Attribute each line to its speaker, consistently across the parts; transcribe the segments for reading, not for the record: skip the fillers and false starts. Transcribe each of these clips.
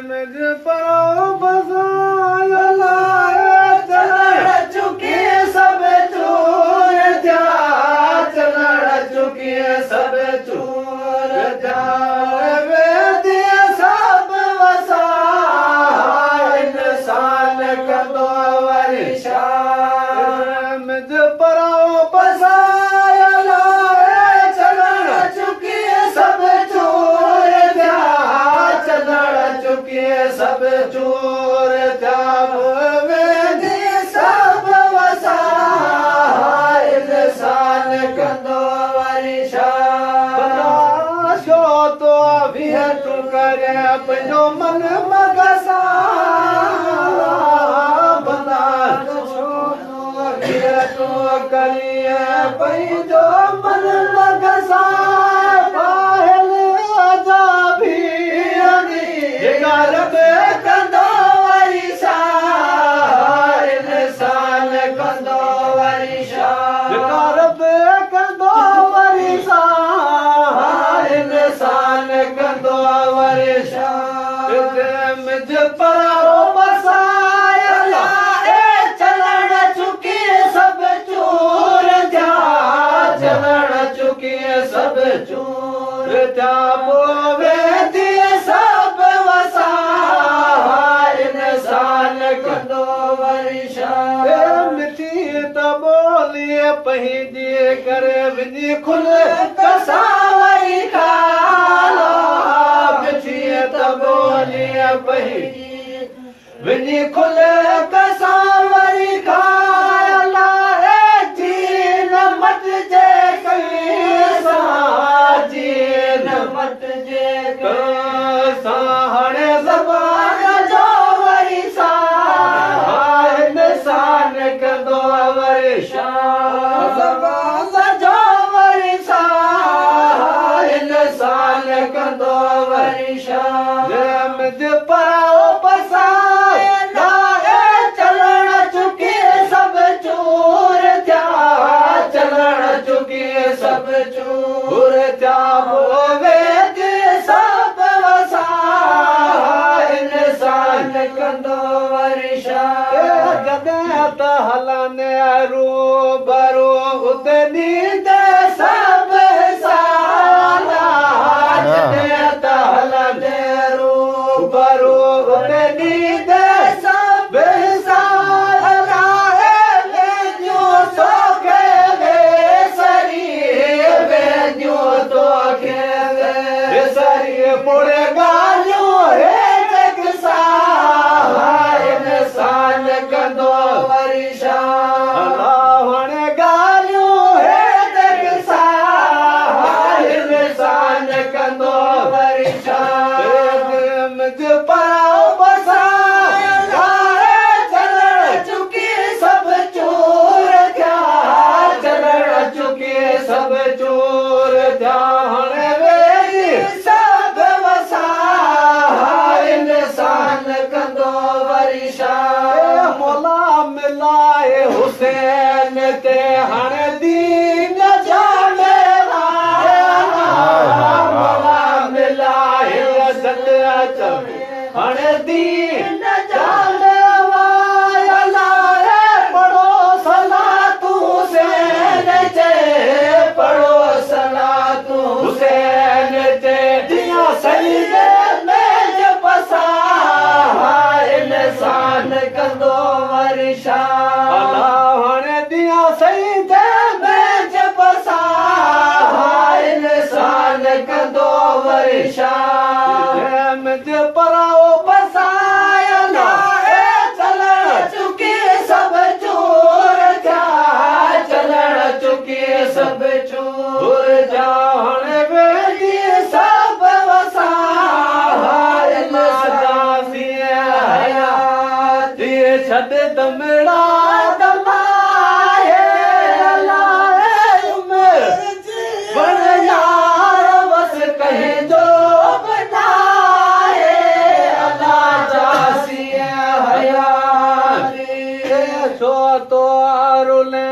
Speaker 1: मुझे परो बसाया लाए चलण चुकी सब चूर जा चलण चुकी सब चूर जा वेदी सब वसा इंसान कंदो वरिशा मुझे परो बसाया लाए चलण चुकी सब चूर जा चलण चुकी सब चूर जा वेदी सब वसा इंसान कंदो वरिशा शो तो विहटू करे पंहिंजो मन मगसा बंदा शो तो विहटू करिए पंहिंजो मन मगसा पाहिल आजा भी घर में कंदो वरिशा इंसान कंदो वरिशा घर में कंदो वरिशा इंसान कंदो वरिशा मुझे परो बसाया लाए चलण चुकी सब चूर जा चलण चुकी सब चूर जा वेदी सब वसा इंसान कंदो वरिशा मिठी त बोलिए पंहिंजी करे विझी खुल कसावरी खाला मिठी त बोलिए पंहिंजी विझी खुल कसावरी खाला जीन मट जे कैसा जीन मट जे कैसा हाणे ज़बान जो वरिशा इंसान कंदो वरिशा ज़बान जो वरिशा इंसान कंदो वरिशा मुझे परो बसाया लाए चलण चुकी सब चूर जा चलण चुकी सब चूर जा वेदी सब वसा इंसान कंदो वरिशा जॾहिं त हलनि रूबरू उते नींद सब साला जॾहिं त हलनि रूबरू उते नींद सब साला वेदियूं तोखे वेसरी वेदियूं तोखे वेसरी पुड़े ॻाल्हियूं हे जगसा इंसान कंदो वरिशा हाणे ॻाल्हियूं हे जगसा इंसान कंदो वरिशा मुझे परो बसाया लाए चलण चुकी सब चूर जा चलण चुकी सब चूर जा हाणे वेदी सब वसा इंसान कंदो वरिशा मौला मिलाए हुसैन ते हाणे दीन जा मेरा मौला मिलाए हसन अच हाणे दीन जा मेरा लाए पढ़ो सलातु हुसैन जे पढ़ो सलातु हुसैन जे दिया सजदे में जब बसा इंसान कंदो वरिशा हाणे दिया सजदे में जब बसा इंसान कंदो वरिशा मुझे परो बसाया लाए चलण चुकी सब चूर जा चलण चुकी सब चूर जा हाणे वेदी सब वसा हयाती छॾ दमड़ा दमाए लाए बण यार बस कहीं जो बनाए अल्लाह जासी हयाती छो तो रुले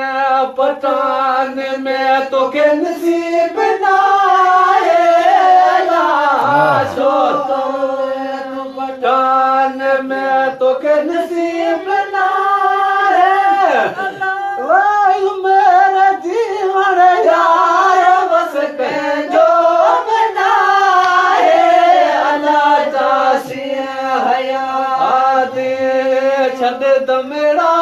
Speaker 1: पठान में तो के नसीब ना है छो तो पठान तोखे नसीब ना है वाह मेरा जीवन यार बस कंहिंजो बना है अल्लाह जा सी हया आदि छॾ दमेड़ा